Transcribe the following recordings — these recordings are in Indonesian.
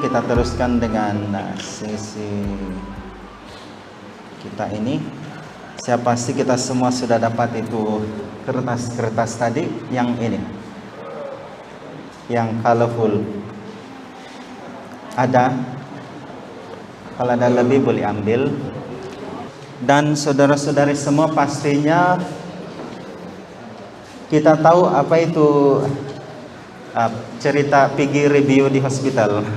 kita teruskan dengan sesi kita ini. Saya pasti kita semua sudah dapat itu kertas-kertas tadi yang ini, yang colorful. Ada, kalau ada lebih boleh ambil. Dan saudara-saudari semua pastinya kita tahu apa itu cerita pergi review di hospital.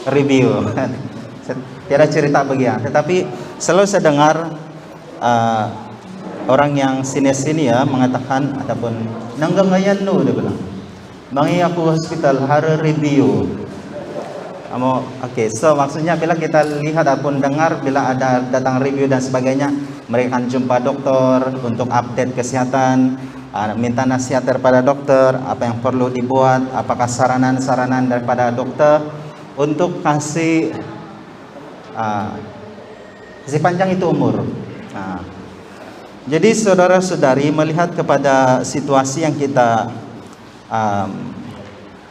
Review, tidak cerita bagian, tetapi selalu saya dengar orang yang sini ya mengatakan ataupun nanggangayan no, dia bilang, mangi aku hospital hari review. Oke, so maksudnya bila kita lihat ataupun dengar bila ada datang review dan sebagainya, mereka akan jumpa dokter untuk update kesehatan, minta nasihat daripada dokter, apa yang perlu dibuat, apakah saranan-saranan daripada dokter untuk kasih panjang itu umur. Jadi saudara-saudari melihat kepada situasi yang kita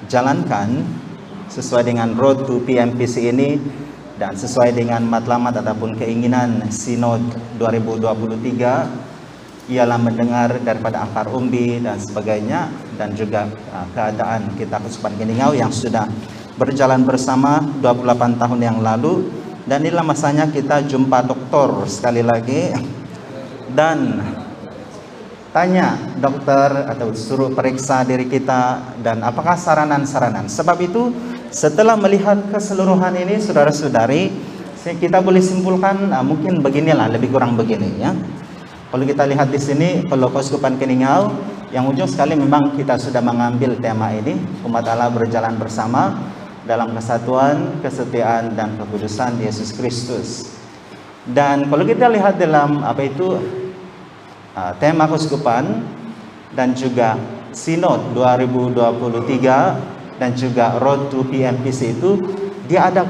jalankan sesuai dengan Road to PMPC ini dan sesuai dengan matlamat ataupun keinginan Sinod 2023 ialah mendengar daripada akar umbi dan sebagainya, dan juga keadaan kita Keuskupan Keningau yang sudah berjalan bersama 28 tahun yang lalu, dan inilah masanya kita jumpa dokter sekali lagi dan tanya dokter atau suruh periksa diri kita dan apakah saranan-saranan. Sebab itu setelah melihat keseluruhan ini saudara-saudari, kita boleh simpulkan mungkin beginilah, lebih kurang begini ya. Kalau kita lihat di sini, kalau Keuskupan Keningau yang ujung sekali memang kita sudah mengambil tema ini, umat Allah berjalan bersama dalam kesatuan, kesetiaan dan kekudusan Yesus Kristus. Dan kalau kita lihat dalam tema Keuskupan dan juga Sinod 2023 dan juga Road to PMPC itu, dia ada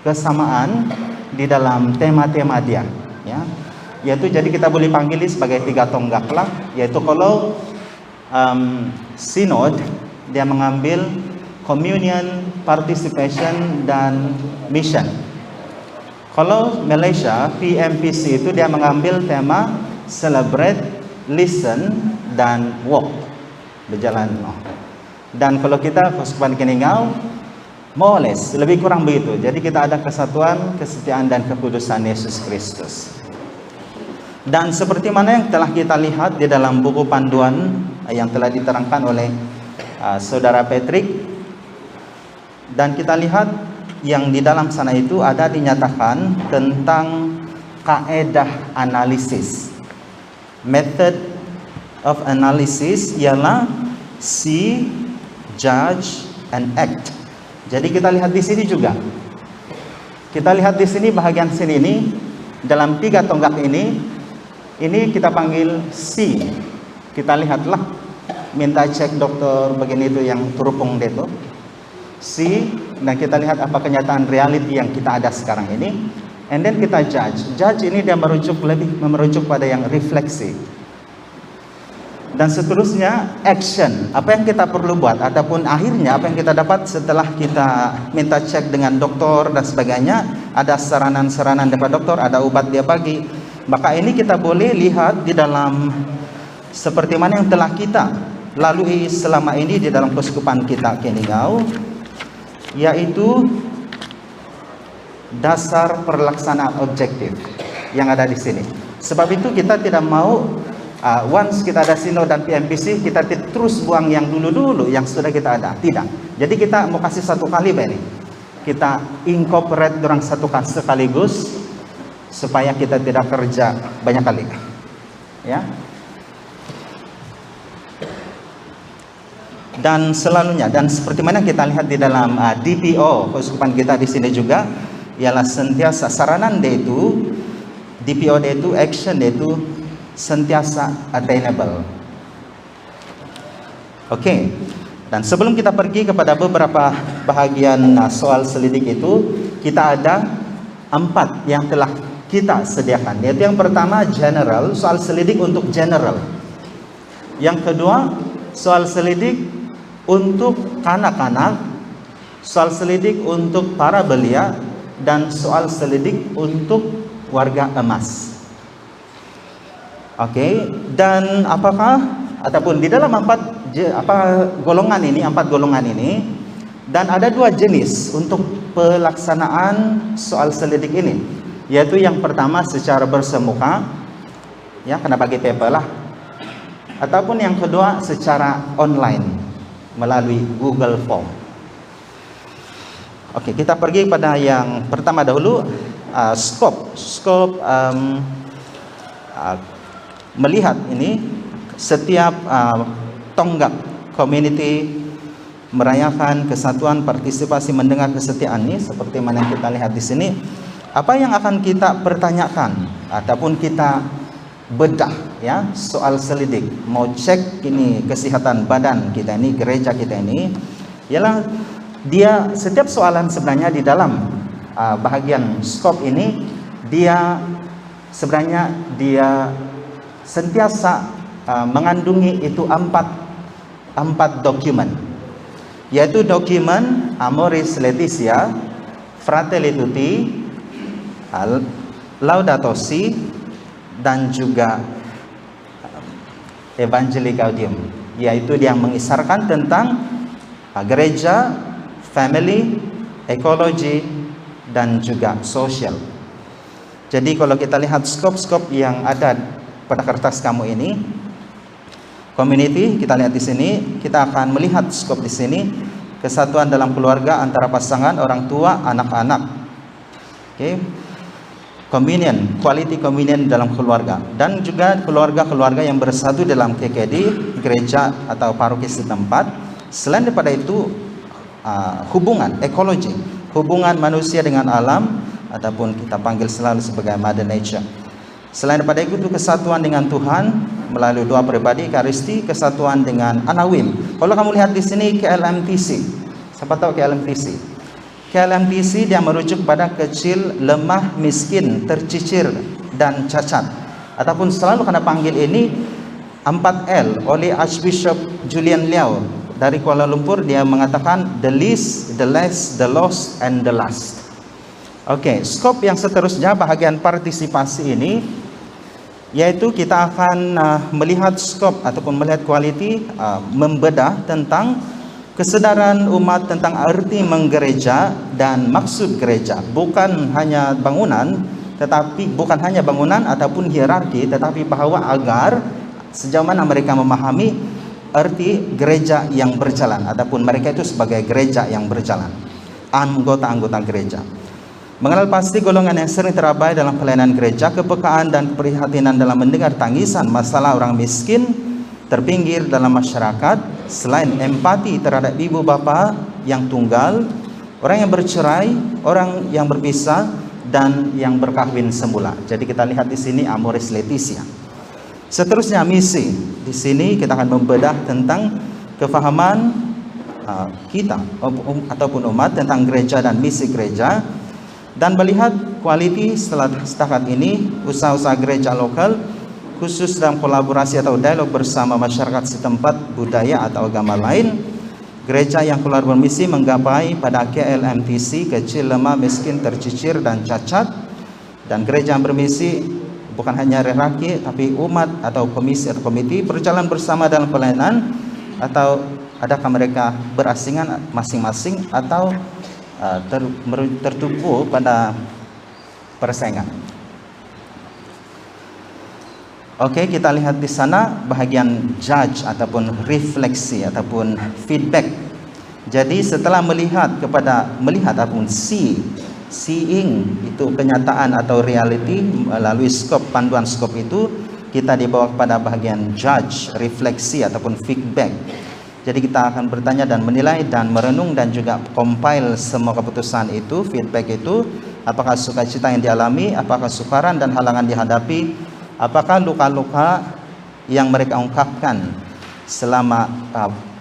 kesamaan di dalam tema-tema dia ya. Yaitu jadi kita boleh panggil sebagai tiga tonggak lah, yaitu kalau Sinod dia mengambil communion, participation dan mission. Kalau Malaysia PMPC itu dia mengambil tema celebrate, listen dan walk, berjalan. Dan kalau kita Keuskupan Keningau more or less, lebih kurang begitu. Jadi kita ada kesatuan, kesetiaan dan kekudusan Yesus Kristus. Dan seperti mana yang telah kita lihat di dalam buku panduan yang telah diterangkan oleh Saudara Patrick, dan kita lihat yang di dalam sana itu ada dinyatakan tentang kaedah analisis. Method of analysis ialah see, judge, and act. Jadi kita lihat di sini juga. Kita lihat di sini bahagian sini ini dalam tiga tonggak ini kita panggil see. Kita lihatlah, minta cek dokter begini itu yang terupung itu. See, dan kita lihat apa kenyataan reality yang kita ada sekarang ini. And then kita judge. Judge ini dia merujuk pada yang refleksi. Dan seterusnya action, apa yang kita perlu buat ataupun akhirnya apa yang kita dapat setelah kita minta cek dengan dokter dan sebagainya, ada saranan-saranan daripada dokter, ada obat dia bagi. Maka ini kita boleh lihat di dalam seperti mana yang telah kita lalui selama ini di dalam Keuskupan kita Keningau, yaitu dasar pelaksanaan objektif yang ada di sini. Sebab itu kita tidak mau once kita ada Sinod dan PMPC kita terus buang yang dulu-dulu yang sudah kita ada. Tidak. Jadi kita mau kasih satu kali ini. Kita incorporate orang satu kali sekaligus supaya kita tidak kerja banyak kali. Ya. Dan selalunya, dan seperti mana kita lihat di dalam DPO Keuskupan kita di sini juga, ialah sentiasa saranan dia itu, DPO dia itu, action dia itu sentiasa attainable. Oke. Dan sebelum kita pergi kepada beberapa bahagian soal selidik itu, kita ada 4 yang telah kita sediakan. Yaitu yang pertama general, soal selidik untuk general. Yang kedua, soal selidik untuk kanak-kanak soal selidik untuk para belia, dan soal selidik untuk warga emas. Oke, dan apakah ataupun di dalam empat golongan ini, dan ada dua jenis untuk pelaksanaan soal selidik ini, yaitu yang pertama secara bersemuka, ya kena bagi paper lah, ataupun yang kedua secara online melalui Google Form. Oke, kita pergi pada yang pertama dahulu, melihat ini setiap tonggak community merayakan kesatuan, partisipasi, mendengar kesetiaan ini, seperti mana yang kita lihat di sini. Apa yang akan kita pertanyakan ataupun kita bedah, ya, soal selidik, mau cek ini kesehatan badan kita ini, gereja kita ini, ialah dia setiap soalan sebenarnya di dalam bahagian skop ini, dia sebenarnya dia sentiasa mengandungi itu empat dokumen, yaitu dokumen Amoris Laetitia, Fratelli Tutti, Laudato Si, dan juga Evangelii Gaudium, yaitu dia mengisarkan tentang gereja, family, ekologi, dan juga sosial. Jadi kalau kita lihat skop-skop yang ada pada kertas kamu ini, community, kita lihat di sini, kita akan melihat skop di sini, kesatuan dalam keluarga antara pasangan, orang tua, anak-anak. Oke. Communion, quality communion dalam keluarga, dan juga keluarga-keluarga yang bersatu dalam KKD, gereja atau paroki setempat. Selain daripada itu, hubungan ekologi, hubungan manusia dengan alam, ataupun kita panggil selalu sebagai Mother Nature. Selain daripada itu, kesatuan dengan Tuhan melalui doa pribadi, Ekaristi, kesatuan dengan Anawim. Kalau kamu lihat di sini KLMTC, siapa tahu KLMTC? KLMTC dia merujuk pada kecil, lemah, miskin, tercicir, dan cacat. Ataupun selalu kena panggil ini 4L oleh Archbishop Julian Liao dari Kuala Lumpur. Dia mengatakan the least, the less, the lost, and the last. Oke, skop yang seterusnya bahagian partisipasi ini, yaitu kita akan melihat skop ataupun melihat quality, membedah tentang kesadaran umat tentang arti menggereja dan maksud gereja. Bukan hanya bangunan, ataupun hierarki, tetapi bahwa agar sejauh mana mereka memahami arti gereja yang berjalan, ataupun mereka itu sebagai gereja yang berjalan, anggota-anggota gereja. Mengenal pasti golongan yang sering terabai dalam pelayanan gereja, kepekaan dan keprihatinan dalam mendengar tangisan masalah orang miskin, terpinggir dalam masyarakat, selain empati terhadap ibu bapa yang tunggal, orang yang bercerai, orang yang berpisah, dan yang berkahwin semula. Jadi kita lihat di sini Amoris Laetitia. Seterusnya misi. Di sini kita akan membedah tentang kefahaman kita ataupun umat tentang gereja dan misi gereja, dan melihat quality setelah setakat ini usaha-usaha gereja lokal, khusus dalam kolaborasi atau dialog bersama masyarakat setempat, budaya atau agama lain. Gereja yang keluar bermisi menggapai pada KLMTC, kecil, lemah, miskin, tercicir, dan cacat. Dan gereja yang bermisi bukan hanya hierarki, tapi umat atau komisi atau komite berjalan bersama dalam pelayanan, atau adakah mereka berasingan masing-masing atau tertumpu pada persaingan. Oke, kita lihat di sana bahagian judge ataupun refleksi ataupun feedback. Jadi setelah melihat ataupun seeing itu kenyataan atau reality melalui skop, panduan skop itu, kita dibawa kepada bahagian judge, refleksi ataupun feedback. Jadi kita akan bertanya dan menilai dan merenung dan juga compile semua keputusan itu, feedback itu. Apakah sukacita yang dialami, apakah sukaran dan halangan dihadapi, apakah luka-luka yang mereka ungkapkan selama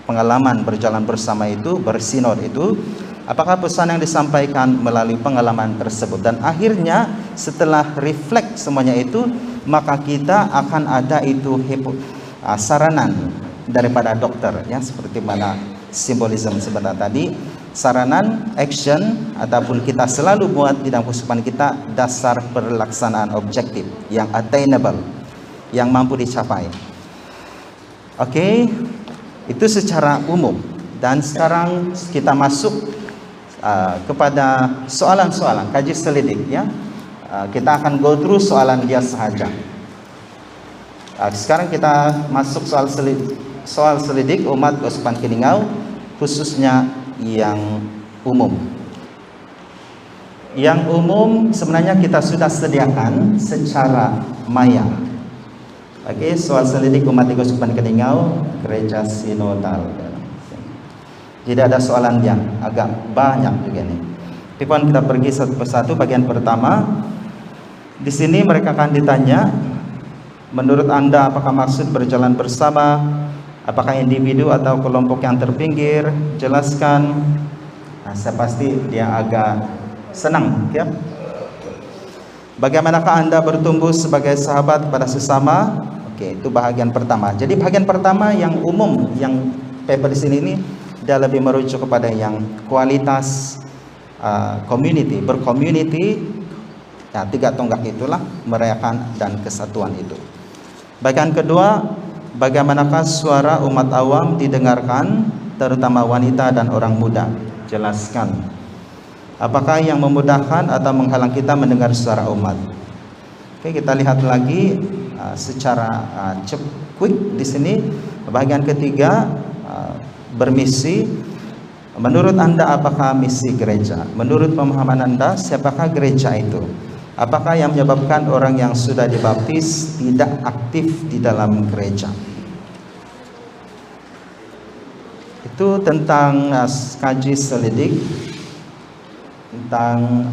pengalaman berjalan bersama itu, bersinod itu, apakah pesan yang disampaikan melalui pengalaman tersebut. Dan akhirnya setelah reflect semuanya itu, maka kita akan ada itu saranan daripada dokter, ya, seperti mana simbolisme sebentar tadi, saranan, action, ataupun kita selalu buat di dalam kehidupan kita dasar pelaksanaan objektif yang attainable, yang mampu dicapai. Oke, itu secara umum. Dan sekarang kita masuk kepada soalan-soalan kaji selidik ya. Kita akan go through soalan dia sahaja. Sekarang kita masuk soal selidik umat Keuskupan Keningau, khususnya yang umum. Yang umum sebenarnya kita sudah sediakan secara maya. Oke, soal selidik umat Keuskupan Keningau, Gereja Sinodal. Jadi ada soalan yang agak banyak juga nih. Tapi kita pergi satu persatu. Bagian pertama, di sini mereka akan ditanya, menurut Anda apakah maksud berjalan bersama? Apakah individu atau kelompok yang terpinggir? Jelaskan. Nah, saya pasti dia agak senang, ya. Bagaimanakah Anda bertumbuh sebagai sahabat kepada sesama? Oke, itu bagian pertama. Jadi bagian pertama yang umum, yang paper di sini ini, dia lebih merujuk kepada yang kualitas community, bercommunity. Ya, 3 tonggak itulah merayakan dan kesatuan itu. Bagian kedua, bagaimanakah suara umat awam didengarkan, terutama wanita dan orang muda? Jelaskan. Apakah yang memudahkan atau menghalang kita mendengar suara umat? Oke, kita lihat lagi secara quick di sini. Bagian ketiga, bermisi. Menurut Anda apakah misi gereja? Menurut pemahaman Anda siapakah gereja itu? Apakah yang menyebabkan orang yang sudah dibaptis tidak aktif di dalam gereja? Itu tentang kaji selidik tentang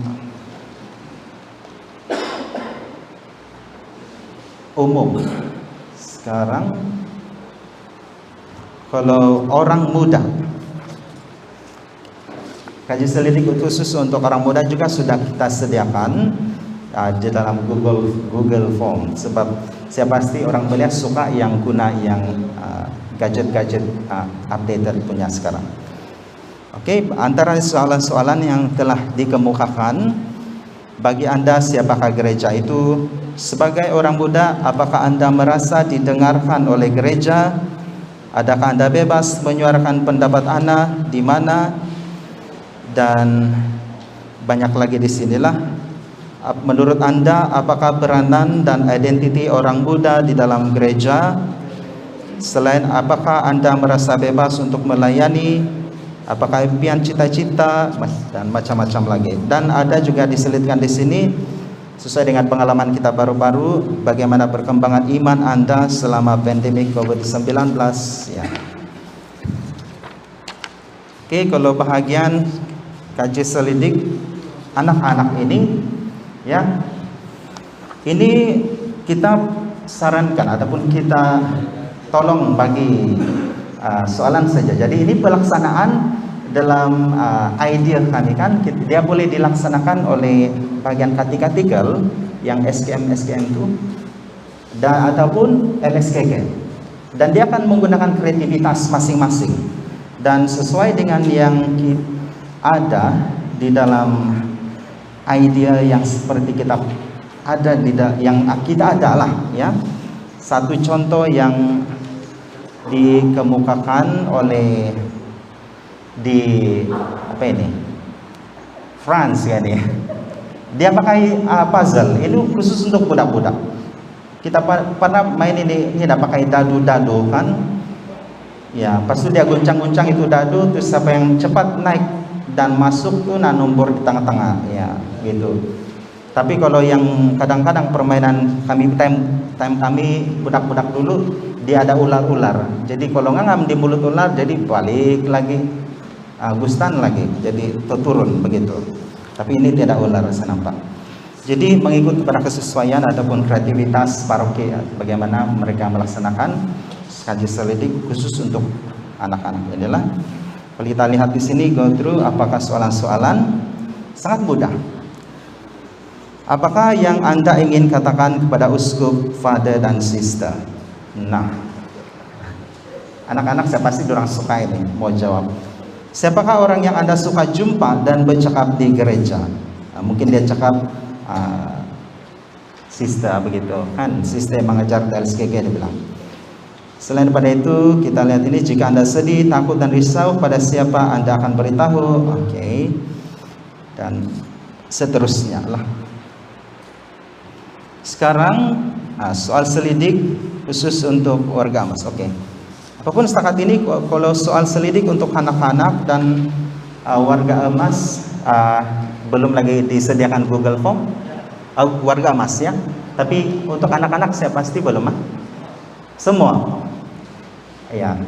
umum. Sekarang kalau orang muda, kaji selidik khusus untuk orang muda juga sudah kita sediakan di dalam Google Form. Sebab saya pasti orang muda suka yang guna yang gadget-gadget updated punya sekarang. Oke, antara soalan-soalan yang telah dikemukakan, bagi Anda siapakah gereja itu? Sebagai orang muda, apakah Anda merasa didengarkan oleh gereja? Adakah Anda bebas menyuarakan pendapat Anda di mana? Dan banyak lagi di sinilah. Menurut Anda, apakah peranan dan identiti orang muda di dalam gereja? Selain apakah Anda merasa bebas untuk melayani? Apakah impian cita-cita dan macam-macam lagi. Dan ada juga diselitkan di sini sesuai dengan pengalaman kita baru-baru, bagaimana perkembangan iman Anda selama pandemi COVID-19 ya. Oke, kalau bahagian kaji selidik anak-anak ini ya, ini kita sarankan ataupun kita tolong bagi soalan saja. Jadi ini pelaksanaan dalam idea kami kan, dia boleh dilaksanakan oleh bagian katikal yang SKM itu dan ataupun LSKK, dan dia akan menggunakan kreativitas masing-masing dan sesuai dengan yang ada di dalam idea yang seperti kita ada yang kita ada lah ya. Satu contoh yang dikemukakan oleh di apa ini France ya nih, dia pakai puzzle itu khusus untuk budak-budak. Kita pernah main ini dia pakai dadu-dadu kan ya, pas itu dia guncang-guncang itu dadu, terus siapa yang cepat naik dan masuk tuh nomor di tengah-tengah ya gitu. Tapi kalau yang kadang-kadang permainan kami time kami budak-budak dulu, dia ada ular-ular, jadi kalau ngangam di mulut ular jadi balik lagi Gustan lagi, jadi turun begitu. Tapi ini tidak ular saya nampak. Jadi mengikut kepada kesesuaian ataupun kreativitas paroki bagaimana mereka melaksanakan kaji selidik khusus untuk anak-anak. Inilah kalau kita lihat di sini go through, apakah soalan-soalan sangat mudah. Apakah yang Anda ingin katakan kepada uskup, father dan sister? Nah, anak-anak saya pasti orang suka ini mau jawab. Siapakah orang yang Anda suka jumpa dan bercakap di gereja? Mungkin dia cakap sister begitu kan, sister yang mengajar LSKK dia bilang. Selain daripada itu, kita lihat ini, jika Anda sedih, takut dan risau, pada siapa Anda akan beritahu? Oke. Dan seterusnya lah. Sekarang soal selidik khusus untuk warga emas. Oke. Apapun setakat ini, kalau soal selidik untuk anak-anak dan warga emas belum lagi disediakan Google Form. Warga emas ya. Tapi untuk anak-anak saya pasti belum semua. Ya.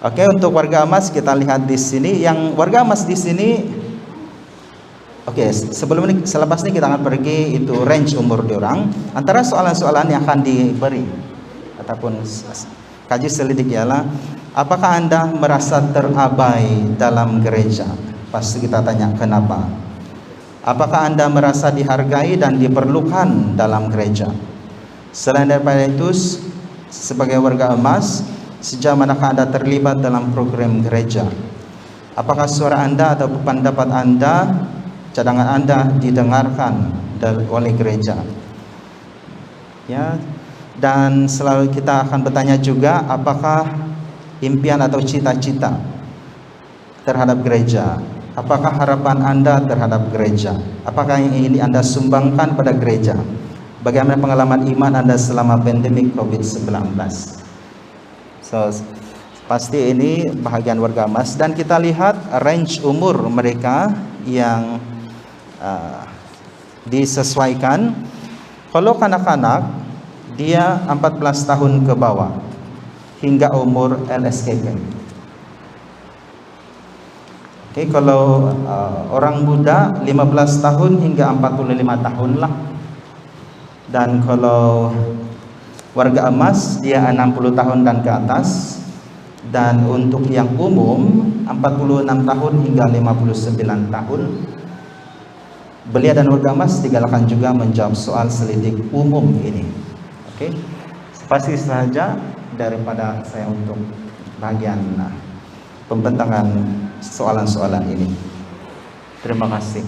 Oke, untuk warga emas kita lihat di sini. Yang warga emas di sini, oke, sebelum ini, selepas ini kita akan pergi itu range umur diorang. Antara soalan-soalan yang akan diberi ataupun kaji selidik ialah, apakah Anda merasa terabai dalam gereja? Pasti kita tanya kenapa. Apakah Anda merasa dihargai dan diperlukan dalam gereja? Selain daripada itu, sebagai warga emas, sejauh manakah Anda terlibat dalam program gereja? Apakah suara Anda atau pendapat Anda, cadangan Anda didengarkan oleh gereja? Ya, dan selalu kita akan bertanya juga, apakah impian atau cita-cita terhadap gereja? Apakah harapan Anda terhadap gereja? Apakah yang ini Anda sumbangkan pada gereja? Bagaimana pengalaman iman Anda selama pandemik COVID-19? So, pasti ini bahagian warga emas. Dan kita lihat range umur mereka yang disesuaikan. Kalau kanak-kanak, dia 14 tahun ke bawah hingga umur LSKK. Oke, kalau orang muda 15 tahun hingga 45 tahun lah. Dan kalau warga emas dia 60 tahun dan ke atas. Dan untuk yang umum 46 tahun hingga 59 tahun. Belia dan warga emas digalakkan juga menjawab soal selidik umum ini. Oke, pasti saja daripada saya untuk bagian pembentangan soalan-soalan ini. Terima kasih.